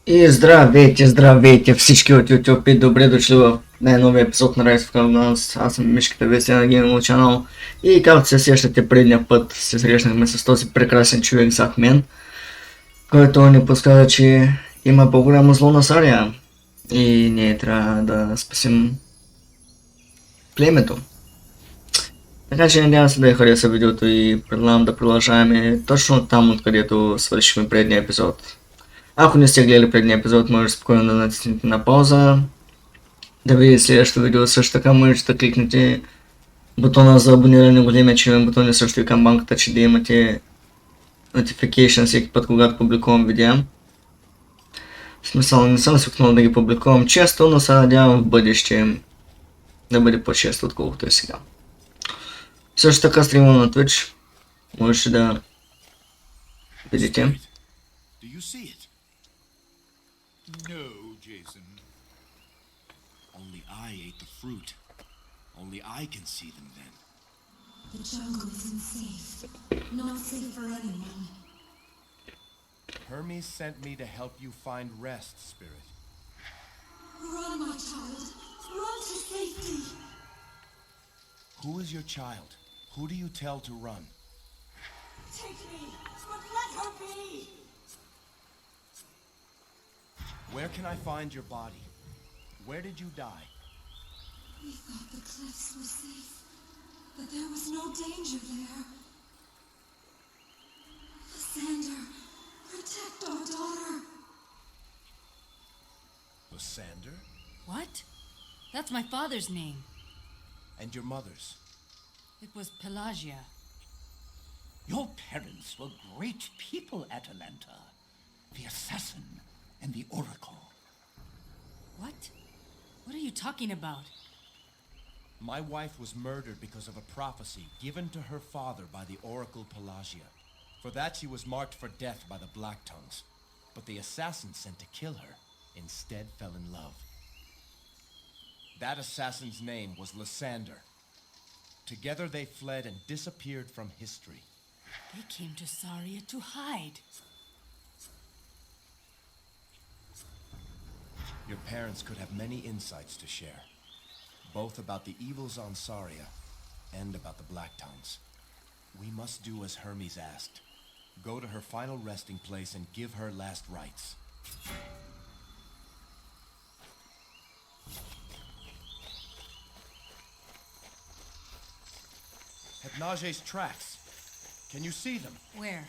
И здравейте всички от YouTube и добре дошли в най-новия епизод на Argonauts. Аз съм Мишката Веси на Гейминг канал и както се сещате, предния път се срещнахме с този прекрасен човек зад мен, който ни подсказа, че има по-голямо зло на Сария и ние трябва да спасим племето. Така че надявам се да я хареса видеото и предлагам да продължаваме точно там, откъдето свършихме предния епизод. Ако не сте гледали предния епизод, може спокойно да натиснете на пауза, да видите следващото видео. Също така можете да кликнете бутона за абониране, големия червен бутон и също и камбанката, че да имате notification всеки път, когато публикувам видеа. В смисъл, не съм свикнал да ги публикувам често, но се надявам в бъдеще да бъде по-често, отколкото е сега. Също така стримам на Twitch, можете да видите. No, Jeyson. Only I ate the fruit. Only I can see them then. The jungle isn't safe. Not safe for anyone. Hermes sent me to help you find rest, Spirit. Run, my child. Run to safety. Who is your child? Who do you tell to run? Take me, but let her be. Where can I find your body? Where did you die? We thought the cliffs were safe, but there was no danger there. Lysander, protect our daughter. Lysander? What? That's my father's name. And your mother's? It was Pelagia. Your parents were great people, Atalanta. The assassin and the oracle. What? What are you talking about? My wife was murdered because of a prophecy given to her father by the oracle Pelagia. For that she was marked for death by the Black Tongues. But the assassin sent to kill her instead fell in love. That assassin's name was Lysander. Together they fled and disappeared from history. They came to Saria to hide. Your parents could have many insights to share, both about the evils on Saria and about the Black Tongues. We must do as Hermes asked. Go to her final resting place and give her last rites. Hetnage's tracks. Can you see them? Where?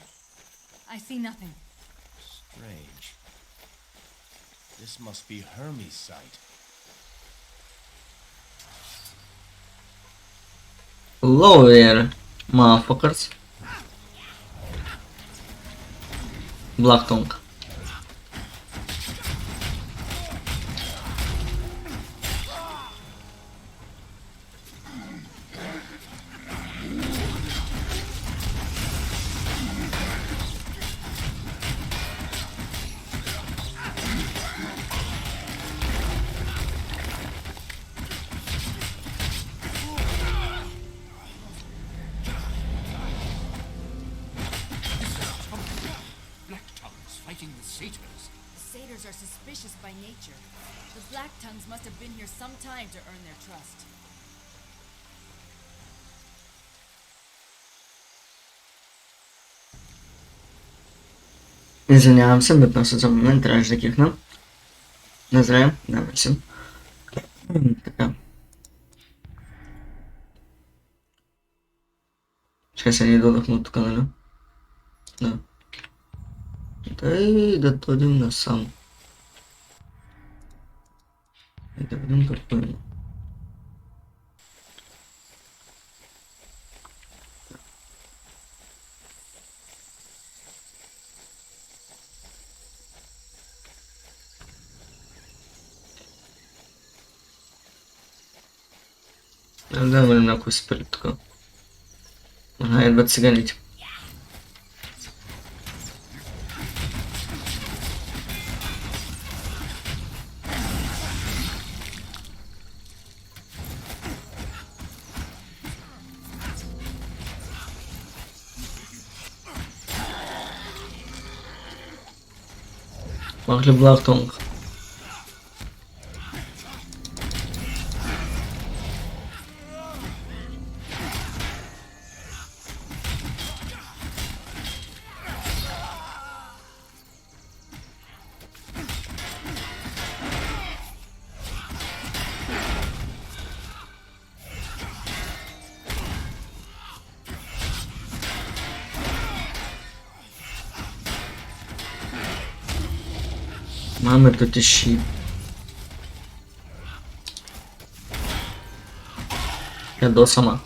I see nothing. Strange. This must be Hermes' site. Hello there, motherfuckers. Black tongue. The satyrs are suspicious by nature. The Black Tongues must have been here some time to earn their trust. Извинявам се, мътна се за момент, трябваше да кихна. Не зря, да, съм. Така. Ще се ни додахме от тук, нали? Да. Дай да дойдем насам. И да видим какво има. Да видим някой спели тук. Ага, едват циганите. Пак ли Блактонг? Мамето ти ши. Ядосама.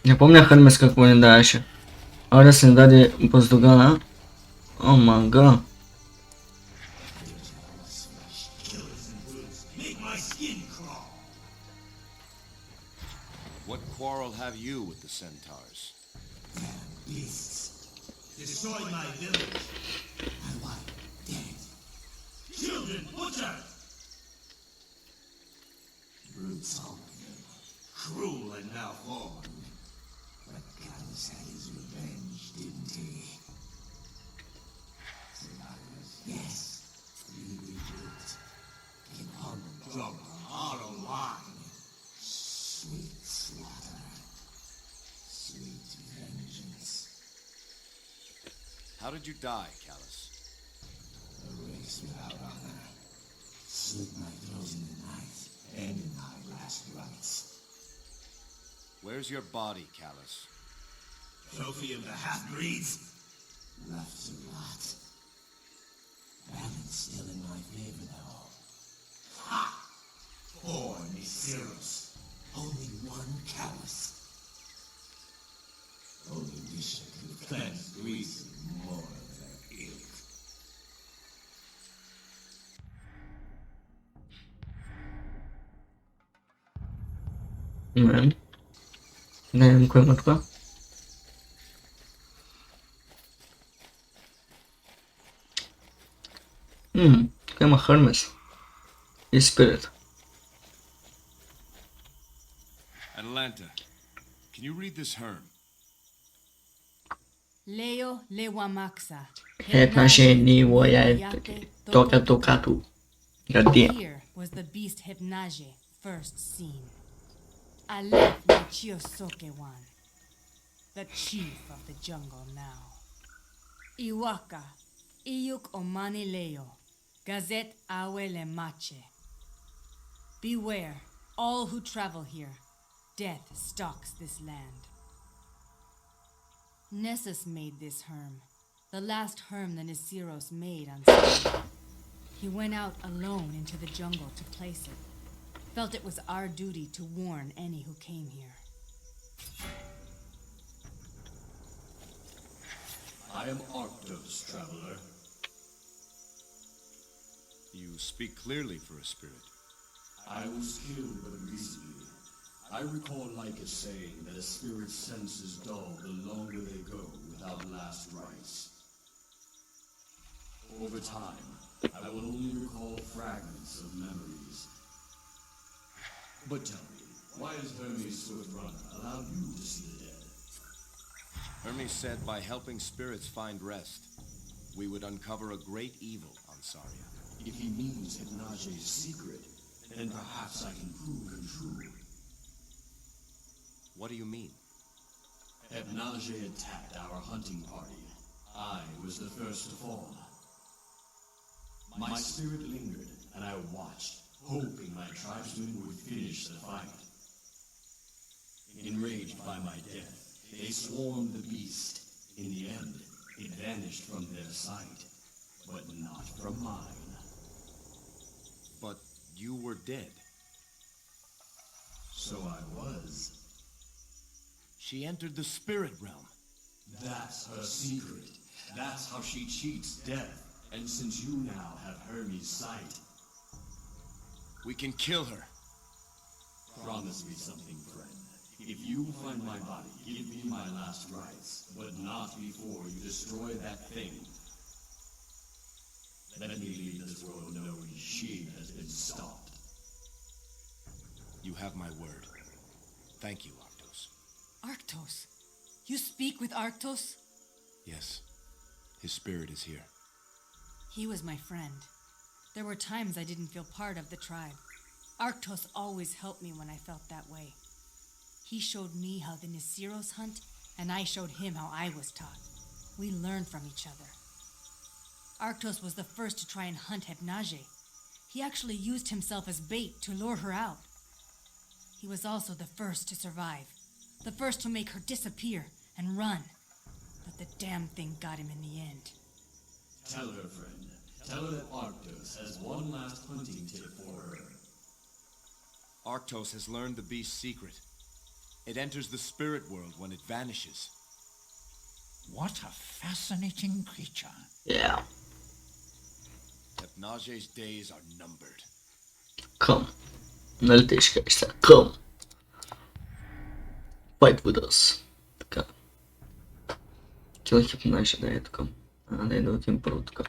Не помня Хермес какво ни даваше. Арес ни даде Боздогана. О мага. What quarrel have you with the centaurs? Beasts destroyed my village. My wife dead. Children butchered. Brutal, cruel and malformed. But Gallus had his revenge, didn't he? Yes, we rebuilt. In humdrum, hollow wine. Sweet slaughter. Sweet vengeance. How did you die, Callus? A race without honor. Slit my throat in the night, and in my last rites. Where's your body, Callus? Trophy of the half-breeds? Left to rot. Balance still in my favor, though. Ha! Poor Nisiros. Only one callus. Only wish I could cleanse Greece of more of their ilk. Не знам кой има това. Тук има Хермес. И Спирит. Atalanta, can you read this herm? Leo lewamaxa. Една жени вояете. Тока като. Гадия. Here was the beast Hypnage first seen. Aleph Chiosokewan, the chief of the jungle now. Iwaka, Iyuk Omani Leo, Gazet Awele Mache. Beware, all who travel here. Death stalks this land. Nessus made this herm, the last herm the Nisiros made on Syria. He went out alone into the jungle to place it. Felt it was our duty to warn any who came here. I am Arctos, traveler. You speak clearly for a spirit. I was killed but recently. I recall Lycus saying that a spirit's senses dull the longer they go without last rites. Over time, I will only recall fragments of memories. But tell me, why has Hermes Swift-Runner allowed you to see the dead? Hermes said by helping spirits find rest, we would uncover a great evil on Saria. If he means Hypnage's secret, then perhaps I can prove him true. What do you mean? Hypnage attacked our hunting party. I was the first to fall. My spirit lingered, and I watched, hoping my tribesmen would finish the fight. Enraged by my death, they swarmed the beast. In the end, it vanished from their sight, but not from mine. But you were dead. So I was. She entered the spirit realm. That's her secret. That's how she cheats death. And since you now have Hermes' sight, We can kill her. promise me something, friend. If you find my body, give me my last rites, but not before you destroy that thing. Let me leave this world knowing she has been stopped. You have my word. Thank you, Arctos. Arctos, You speak with Arctos? Yes. His spirit is here. He was my friend. There were times I didn't feel part of the tribe. Arctos always helped me when I felt that way. He showed me how the Nisiros hunt, and I showed him how I was taught. We learned from each other. Arctos was the first to try and hunt Hebnage. He actually used himself as bait to lure her out. He was also the first to survive, the first to make her disappear and run. But the damn thing got him in the end. Tell her, friend. Tell her that Arctos has one last hunting tip for her. Arctos has learned the beast's secret. It enters the spirit world when it vanishes. What a fascinating creature. Yeah. Hebnage's days are numbered. Come. Нали те ще кажеш сега? Come. Fight with us. Така. Kill Hypnage, да е тук. Да отидем първо тук.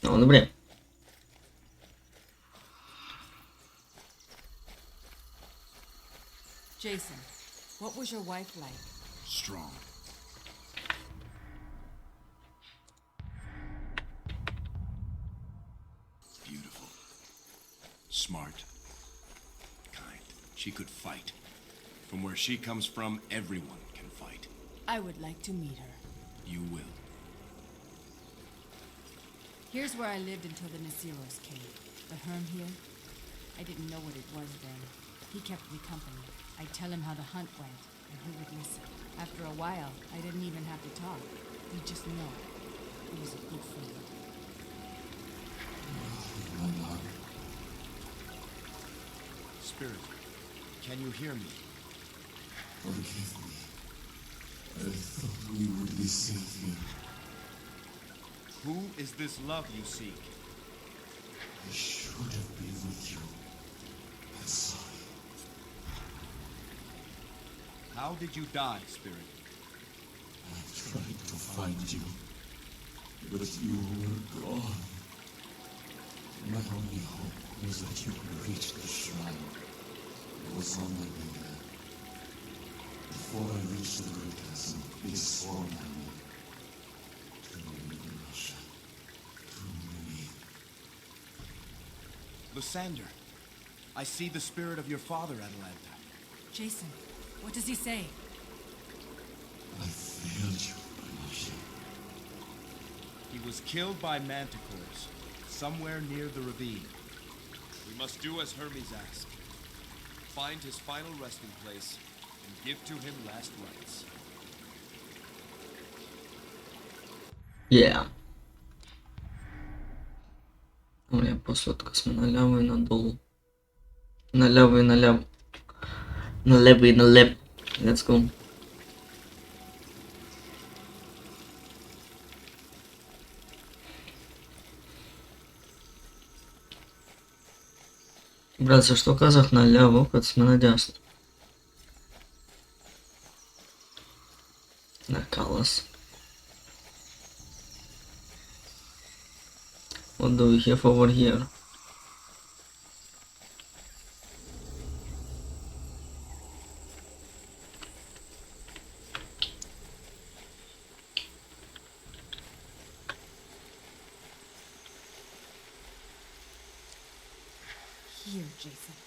Много добре. Jейсън, what was your wife like? Strong. Beautiful. Smart. Kind. She could fight. From where she comes from, everyone can fight. I would like to meet her. You will. Here's where I lived until the Nisiros came. The herm here? I didn't know what it was then. He kept me company. I'd tell him how the hunt went, and he would listen. After a while, I didn't even have to talk. He'd just know. He was a good friend. Spirit, can you hear me? Forgive me. I thought we would be safe here. Who is this love you seek? I should have been with you. I'm sorry. How did you die, Spirit? I tried to find you, but you were gone. My only hope was that you could reach the shrine. It was on my way there. Before I reached the great castle, they swarmed at me. Too many, Russia. Too many. Lysander, I see the spirit of your father, Atalanta. Jeyson, what does he say? I failed you, Russia. He was killed by manticores, somewhere near the ravine. We must do as Hermes asked. Find his final resting place and give to him last rites. Yeah. Добре, после тук сме наляво и надолу. Наляво и наляво. Налево и налево. Let's go. Брат, защо казах наляво, като сме надясно? Накалас. What do we have over here? Here, Jeyson.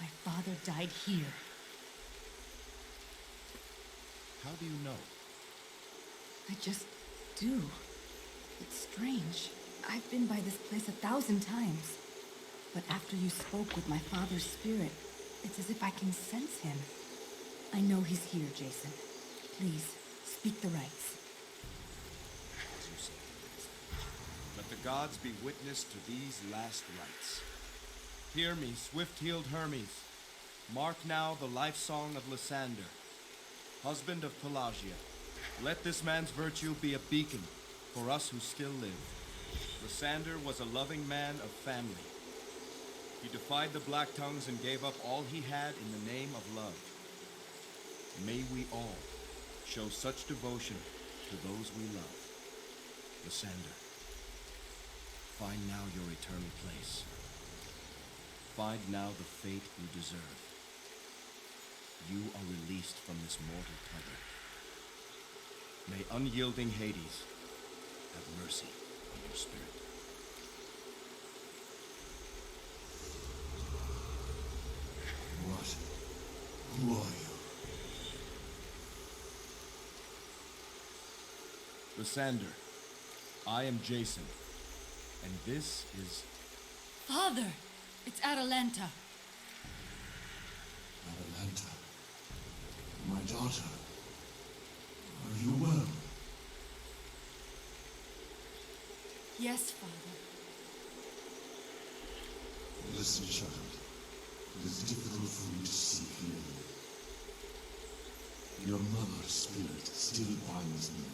My father died here. How do you know? I just do. It's strange. I've been by this place 1,000 times. But after you spoke with my father's spirit, it's as if I can sense him. I know he's here, Jeyson. Please, speak the rites. As you say. Let the gods be witness to these last rites. Hear me, swift-heeled Hermes. Mark now the life song of Lysander, husband of Pelagia. Let this man's virtue be a beacon for us who still live. Lysander was a loving man of family. He defied the Black Tongues and gave up all he had in the name of love. May we all show such devotion to those we love. Lysander, find now your eternal place. Find now the fate you deserve. you are released from this mortal tether. May unyielding Hades have mercy on your spirit. What? Who are you? Lysander, I am Jeyson, and this is... Father! It's Atalanta. Atalanta. My daughter. Are you well? Yes, Father. Listen, child. It is difficult for me to see clearly. Your mother's spirit still binds me.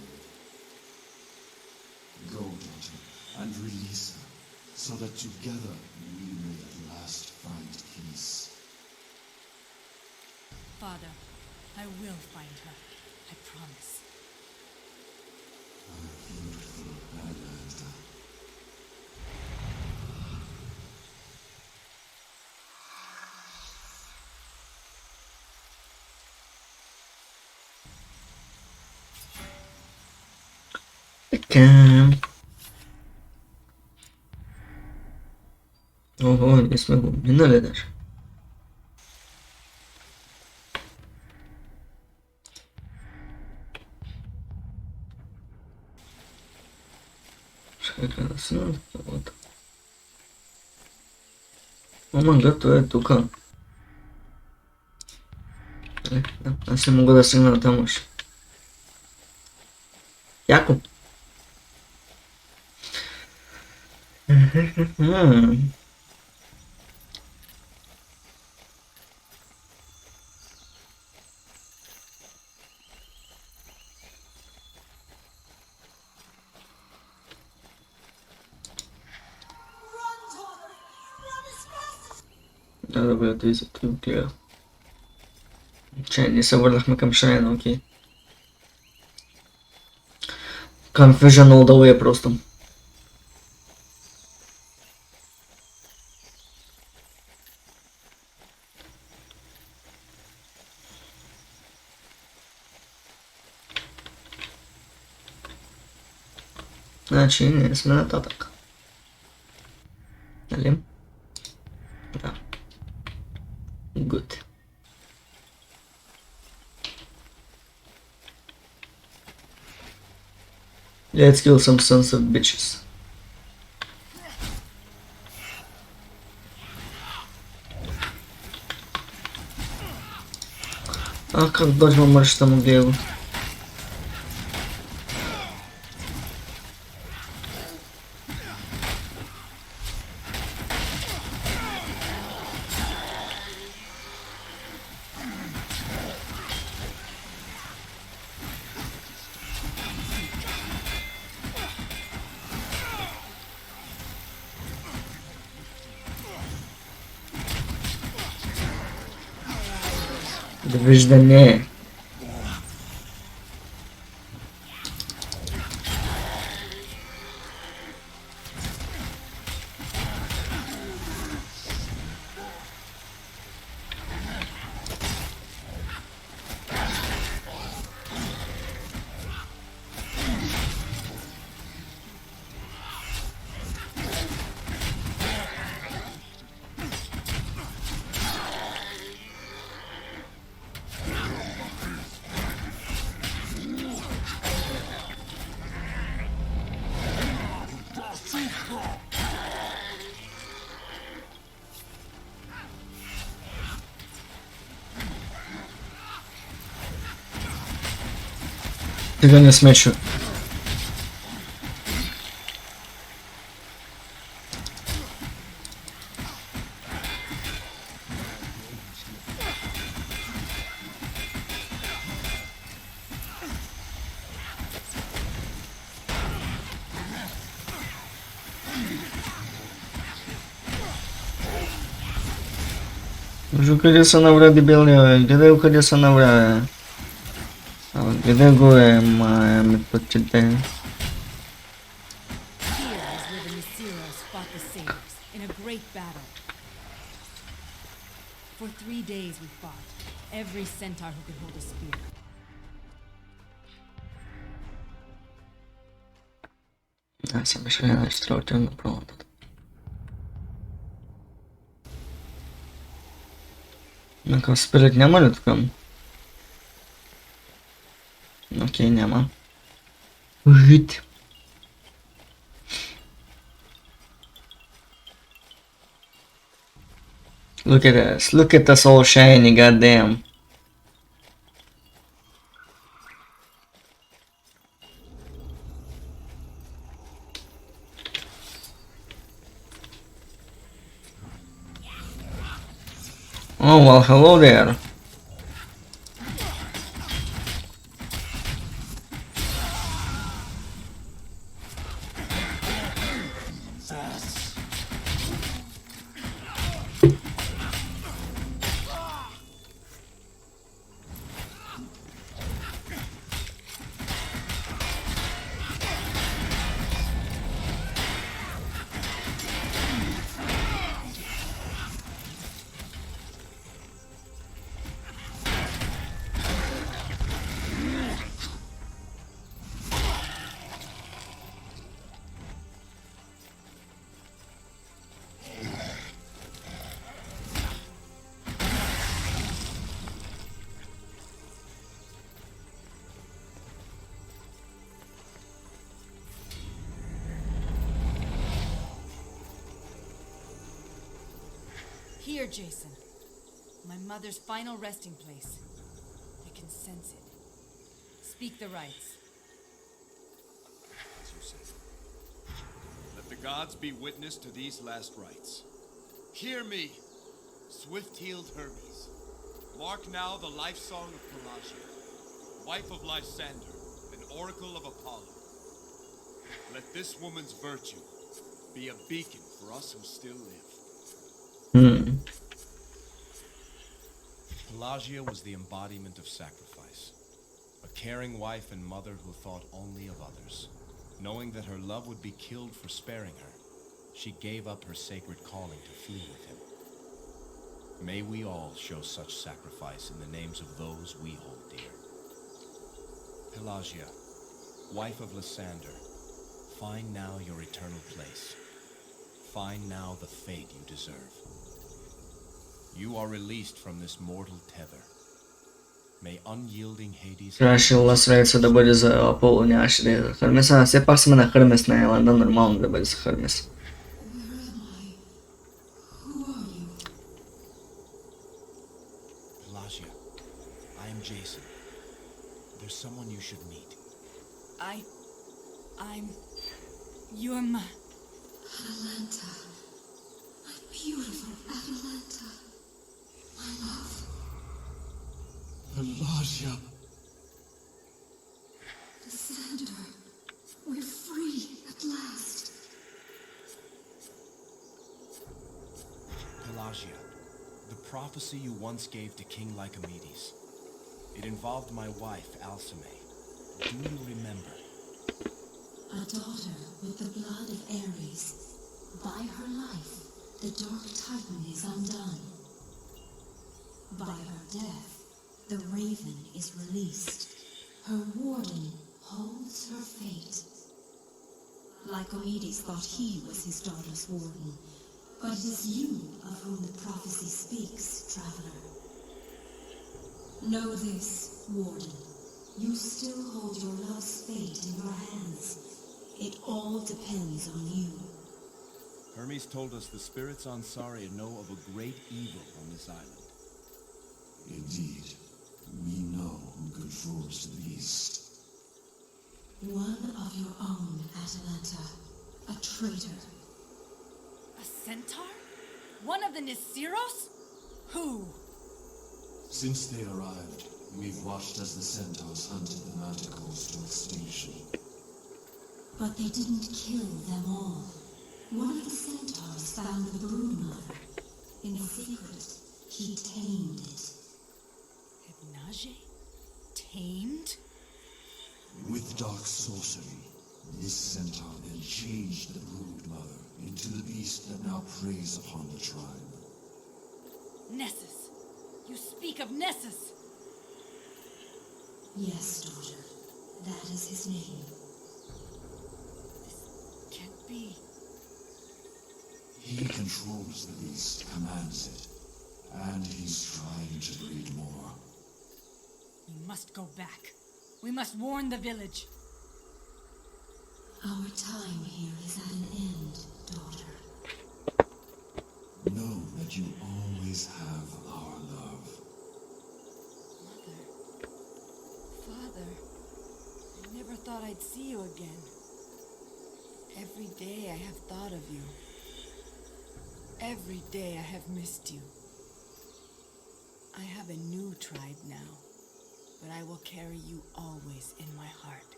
Go, daughter, and release her, so that together we may at last find peace. Father, I will find her. I promise. Beautiful Atlanta. Така. Ого, ние сме го минали даже. Чакай да се на това. Омага, той е тука. Аз не мога да стигна там още. Яко. Да, добре, той за това гледа. Че, ние се върнахме към Шрайна, окей. Confusion all the way просто. Значи, ние сме нататък. Нали? Да. Good. Let's kill some sons of bitches. Ах, как дочь мамаш там убил. Довиждане. Сега не смеша. Кажу, къде са навря дебилния, бе? Къде са навря, бе? Къде го е, ме почете? Here is where the Nisiros fought the sailors in a great battle. For 3 days we fought, every centaur who could hold a spear. Аз съм мисля, че трябва да отидем на промата. Накъв спирит няма ли тук? Окей, няма. Жит. Look at this. Look at us all shiny, goddamn. Oh, well, hello there. Here, Jeyson. My mother's final resting place. I can sense it. Speak the rites. As you say. Let the gods be witness to these last rites. Hear me, swift-heeled Hermes. Mark now the life song of Pelagia, wife of Lysander, and oracle of Apollo. Let this woman's virtue be a beacon for us who still live. Pelagia was the embodiment of sacrifice. A caring wife and mother who thought only of others. Knowing that her love would be killed for sparing her, she gave up her sacred calling to flee with him. May we all show such sacrifice in the names of those we hold dear. Pelagia, wife of Lysander, find now your eternal place. Find now the fate you deserve. You are released from this mortal tether. May unyielding Hades... Трябваше Лас Вегаса да бъде за Аполо, нямаше да е за Хермес, а все пак сме на Хермес на Еланда, нормално да бъде за Хермес. Pelagia, I am Jeyson. There's someone you should meet. You're my... Atalanta. My beautiful Atalanta. My love. Pelagia. Lysander. We're free at last. Pelagia, the prophecy you once gave to King Lycomedes. It involved my wife, Alcime. Do you remember? A daughter with the blood of Ares. By her life, the Dark Titan is undone. By her death, the Raven is released. Her warden holds her fate. Lycomedes thought he was his daughter's warden, but it is you of whom the prophecy speaks, traveler. Know this, warden. You still hold your love's fate in your hands. It all depends on you. Hermes told us the spirits on Saria know of a great evil on this island. Indeed, we know who controls the beast. One of your own, Atalanta. A traitor. A centaur? One of the Nisiros? Who? Since they arrived, we've watched as the centaurs hunted the manticores to extinction. But they didn't kill them all. One of the centaurs found the brood mother. In secret, he tamed it. Hypnage? Tamed? With dark sorcery, this centaur then changed the brood mother into the beast that now preys upon the tribe. Nessus, You speak of Nessus. Yes, daughter. That is his name. Can't be. He controls the beast, commands it, and he's trying to breed more. We must go back. We must warn the village. Our time here is at an end, daughter. Know that you always have our love. Mother. Father. I never thought I'd see you again. Every day I have thought of you. Every day I have missed you. I have a new tribe now, but I will carry you always in my heart.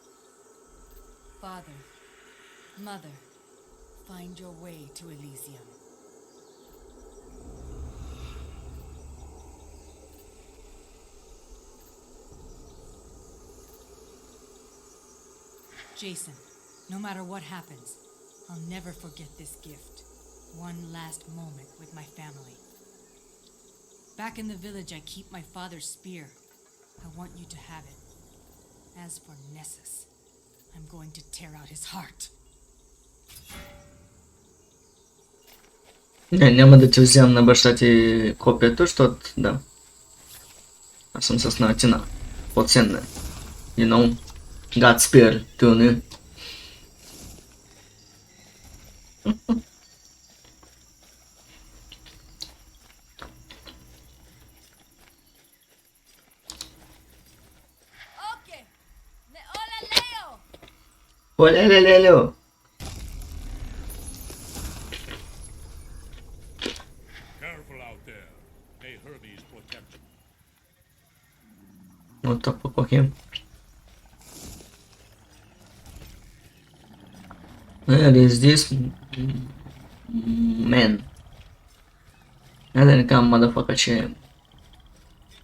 Father, Mother, find your way to Elysium. Jason, no matter what happens, I'll never forget this gift. One last moment with my family. Back in the village, I keep my father's spear. I want you to have it. As for Nessus, I'm going to tear out his heart. Не, няма да ти вземам на баща ти копието, защото, да. Аз съм с наистина по-ценна. You know, God spear, тюни. Okay, me hola Leo. Оле-ле-ле-ле. Careful out there. May Hermes protect you. Вот так поплохим. Where is this man? Наверняка motherfucker, че е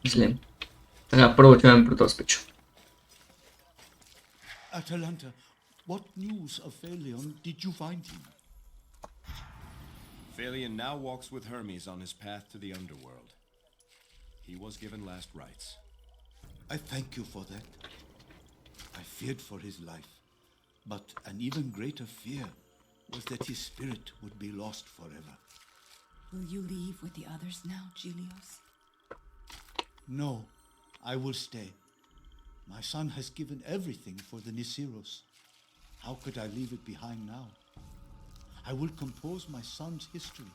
злим. Така, първо отиваме при този пичо. Atalanta, what news of Phalion did you find him? Phalion now walks with Hermes on his path to the underworld. He was given last rites. I thank you for that. I feared for his life, but an even greater fear was that his spirit would be lost forever. Will you leave with the others now, Julius? No, I will stay. My son has given everything for the Nisiros. How could I leave it behind now? I will compose my son's history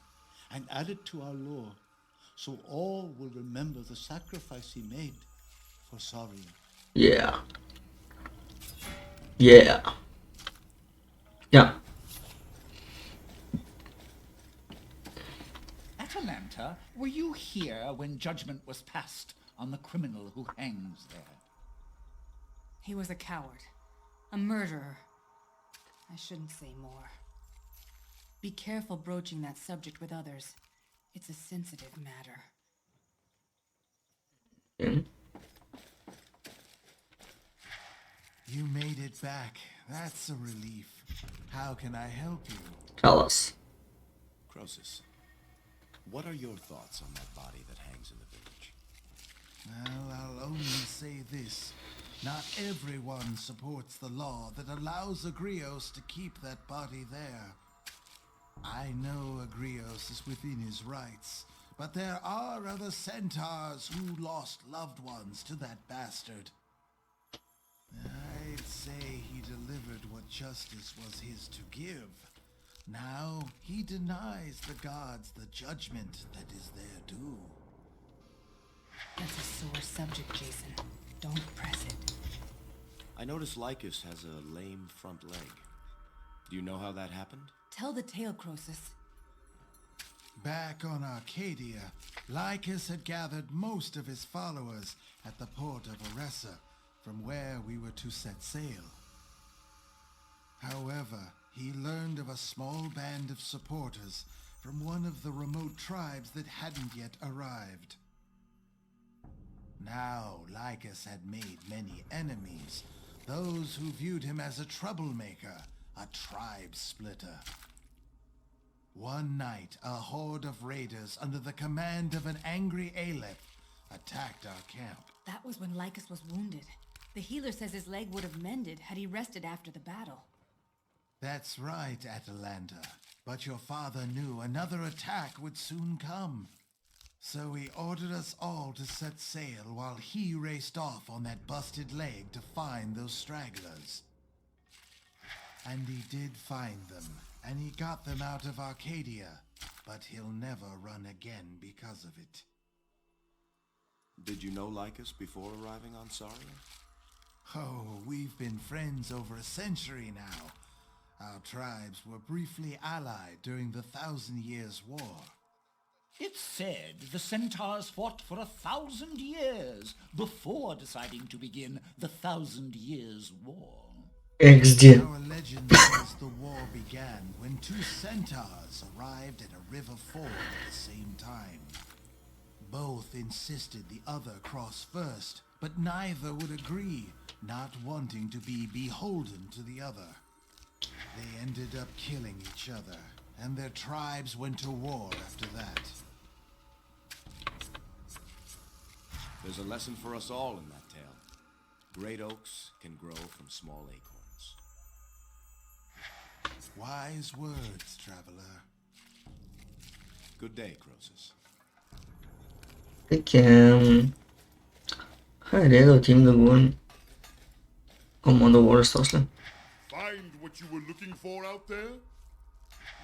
and add it to our lore, so all will remember the sacrifice he made for Saria. Yeah. Yeah. Yeah. Atalanta, were you here when judgment was passed on the criminal who hangs there? He was a coward. A murderer. I shouldn't say more. Be careful broaching that subject with others. It's a sensitive matter. You made it back. That's a relief. How can I help you? Tell us. Croesus, what are your thoughts on that body that hangs in the village? Well, I'll only say this. Not everyone supports the law that allows Agrios to keep that body there. I know Agrios is within his rights, but there are other centaurs who lost loved ones to that bastard. I'd say he delivered what justice was his to give. Now he denies the gods the judgment that is their due. That's a sore subject, Jason. Don't press it. I notice Lycus has a lame front leg. Do you know how that happened? Tell the tale, Croesus. Back on Arcadia, Lycus had gathered most of his followers at the port of Oressa, from where we were to set sail. However, he learned of a small band of supporters from one of the remote tribes that hadn't yet arrived. Now, Lycus had made many enemies, those who viewed him as a troublemaker, a tribe splitter. One night, a horde of raiders under the command of an angry Aleph attacked our camp. That was when Lycus was wounded. The healer says his leg would have mended had he rested after the battle. That's right, Atalanta. But your father knew another attack would soon come. So he ordered us all to set sail while he raced off on that busted leg to find those stragglers. And he did find them, and he got them out of Arcadia, but he'll never run again because of it. Did you know Lycus before arriving on Saria? Oh, we've been friends over a century now. Our tribes were briefly allied during the 1,000 Years' War. It's said the centaurs fought for 1,000 years before deciding to begin the 1,000 Years' War. XD. Our legend says the war began when two centaurs arrived at a river ford at the same time. Both insisted the other cross first, but neither would agree, not wanting to be beholden to the other. They ended up killing each other, and their tribes went to war after that. There's a lesson for us all in that tale. Great oaks can grow from small acorns. Wise words, traveler. Good day, Croesus. Хайде да отидем да говорим. Ама да говоря после. Find what you were looking for out there?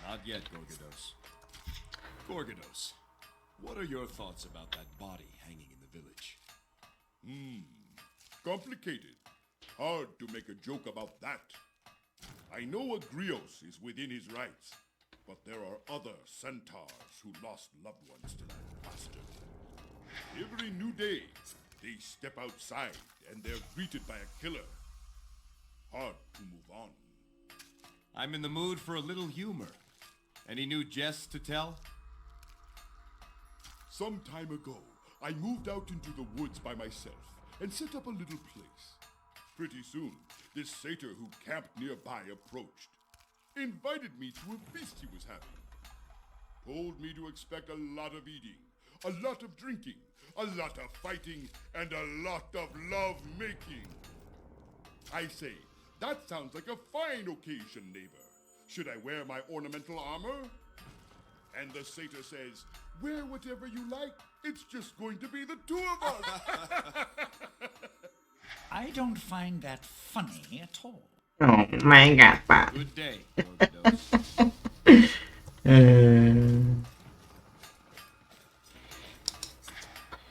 Not yet, Gorgodos. Gorgodos, what are your thoughts about that body hanging in the village? Complicated. Hard to make a joke about that. I know Agrios is within his rights, but there are other centaurs who lost loved ones to that bastard. Every new day, they step outside and they're greeted by a killer. Hard to move on. I'm in the mood for a little humor. Any new jests to tell? Some time ago, I moved out into the woods by myself and set up a little place. Pretty soon, this satyr who camped nearby approached, invited me to a feast he was having, told me to expect a lot of eating, a lot of drinking, a lot of fighting, and a lot of love-making. I say, that sounds like a fine occasion, neighbor. Should I wear my ornamental armor? And the satyr says, wear whatever you like. It's just going to be the two of us. I don't find that funny at all. Oh my god, pa. Good day, Gorgodos.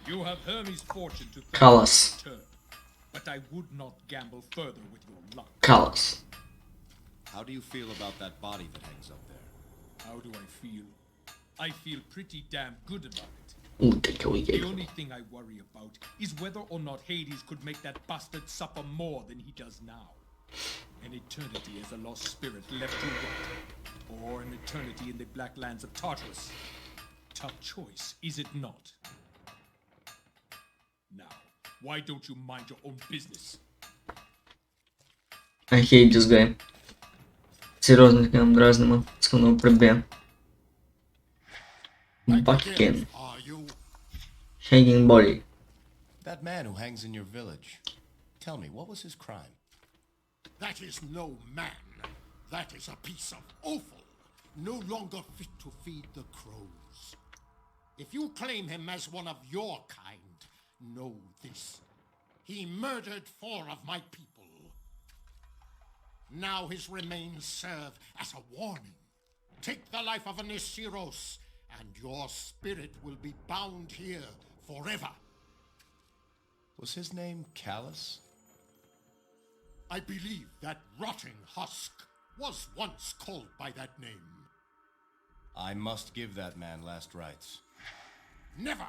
You have Hermes' fortune to thank Callous. for your return, but I would not gamble further with your luck. Callous. How do you feel about that body that hangs up there? How do I feel? I feel pretty damn good about it. The only thing I worry about is whether or not Hades could make that bastard suffer more than he does now. An eternity as a lost spirit left to rot, or an eternity in the black lands of Tartarus. Tough choice, is it not? Now, why don't you mind your own business? I hate this guy. Сериозно така ме дразни, ма. Искам да го пребия. Bucking. Hanging body. That man who hangs in your village. Tell me, what was his crime? That is no man. That is a piece of offal, no longer fit to feed the crows. If you claim him as one of your kind, know this. He murdered 4 of my people. Now his remains serve as a warning. Take the life of an Isiros, and your spirit will be bound here forever. Was his name Callus? I believe that rotting husk was once called by that name. I must give that man last rites. Never!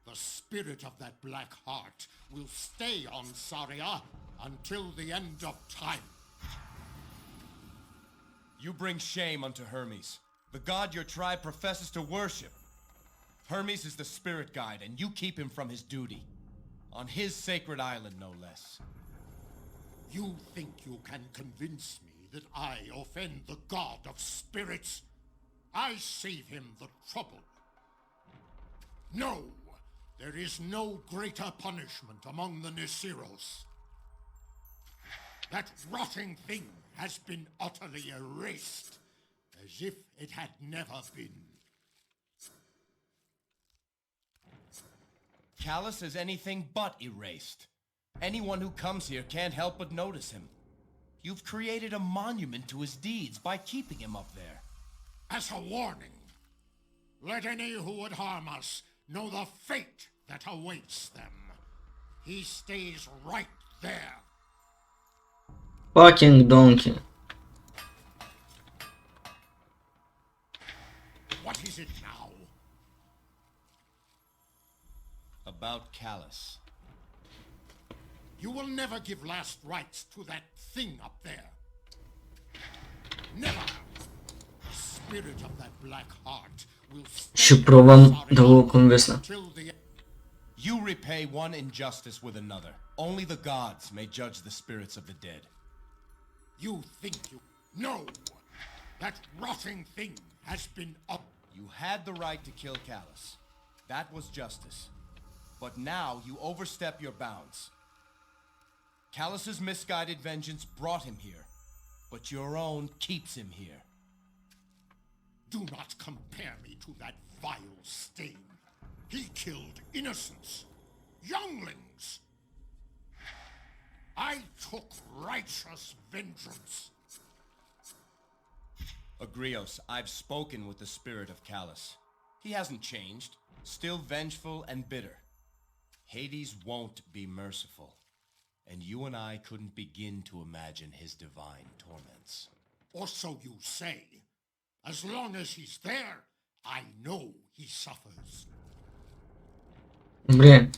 The spirit of that black heart will stay on Saria until the end of time. You bring shame unto Hermes, the god your tribe professes to worship. Hermes is the spirit guide, and you keep him from his duty. On his sacred island, no less. You think you can convince me that I offend the god of spirits? I save him the trouble. No! There is no greater punishment among the Nisiros. That rotting thing has been utterly erased, as if it had never been. Callus is anything but erased. Anyone who comes here can't help but notice him. You've created a monument to his deeds by keeping him up there. As a warning, let any who would harm us know the fate that awaits them. He stays right there. Fucking donkey. What is it now? About Callus. You will never give last rites to that thing up there. Never. The spirit of that black heart will Ще пробвам да го конвесна. You repay one injustice with another. Only the gods may judge the spirits of the dead. You think you... No! That rotting thing has been up... You had the right to kill Callus. That was justice. But now you overstep your bounds. Callus's misguided vengeance brought him here, but your own keeps him here. Do not compare me to that vile stain. He killed innocents, younglings. I took righteous vengeance. Agrios, I've spoken with the spirit of Callus. He hasn't changed, still vengeful and bitter. Hades won't be merciful, and you and I couldn't begin to imagine his divine torments. Or so you say. As long as he's there, I know he suffers. Добре.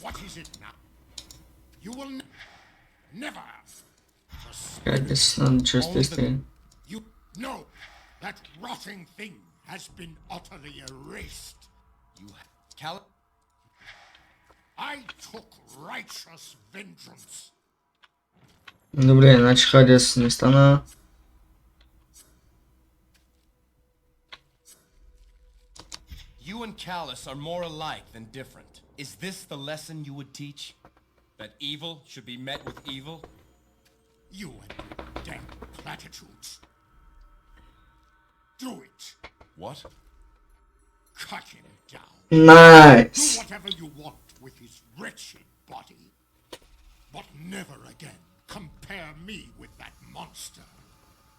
What is it now? You will never. Как да се чувствате? You no, that rotting thing has been utterly erased. You, Callus. I took righteous vengeance. Добре, значи Хадес не стана. You and Callus are more alike than different. Is this the lesson you would teach? That evil should be met with evil? You and your damn platitudes. Do it. What? Cut him down. Nice. Do whatever you want with his wretched body. But never again compare me with that monster.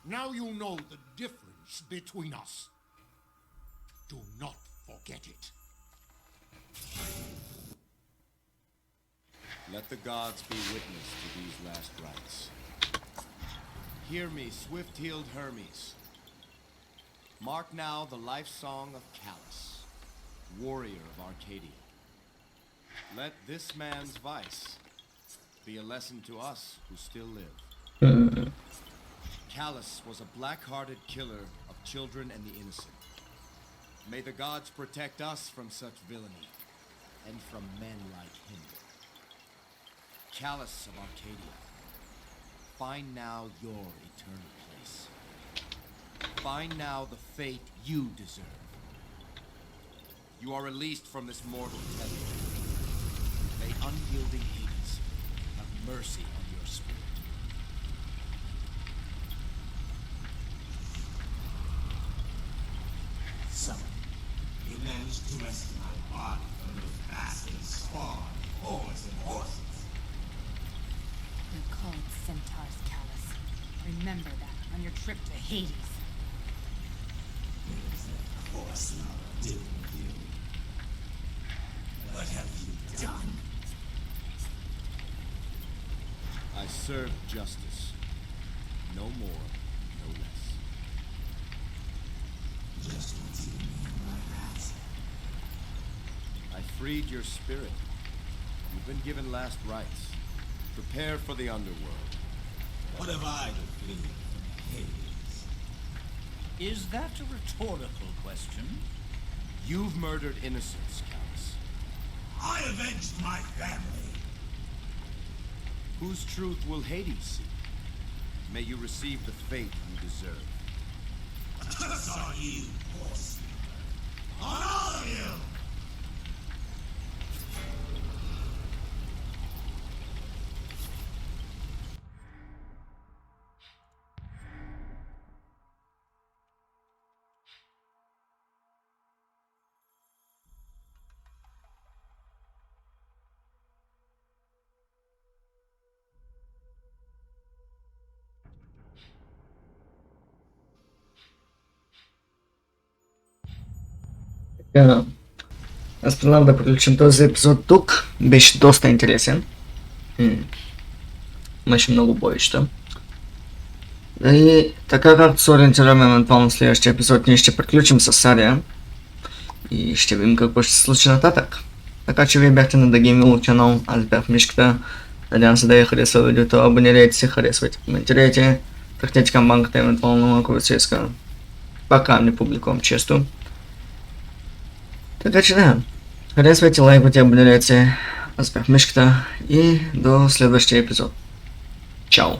Now you know the difference between us. Do not forget it. Let the gods be witness to these last rites. Hear me, swift-heeled Hermes. Mark now the life song of Callus, warrior of Arcadia. Let this man's vice be a lesson to us who still live. Callus was a black-hearted killer of children and the innocent. May the gods protect us from such villainy, and from men like him. Callus of Arcadia, find now your eternal place. Find now the fate you deserve. You are released from this mortal tether. May unyielding Hades have mercy on your spirit. Someone, you managed to rescue my body from those bastards spawn, horse and horses. They're called centaurs, Callus. Remember that on your trip to Hades. There's that horse now dealing with you. What have you done? I serve justice. No more, no less. Just what you mean by that? I freed your spirit. You've been given last rites. Prepare for the underworld. What have I to flee from Hades? Is that a rhetorical question? You've murdered innocents, Callus. I avenged my family. Whose truth will Hades see? May you receive the fate you deserve. A Така, аз предлагам да приключим този епизод тук. Беше доста интересен. Имаше много боища. И така, както се ориентираме евентуално в следващия епизод, ние ще приключим с Ария. И ще видим какво ще се случи нататък. Така че вие бяхте на Дагеймил канал, аз бях Мишката. Надявам се да я хареса видеото, абонирайте се, харесвайте, коментирайте. Тръгнете към банката евентуално, ако ви се иска. Пак не публикувам често. Така че да, харесвайте, лайквайте, абонирайте се. Аз бях Мишката и до следващия епизод. Чао!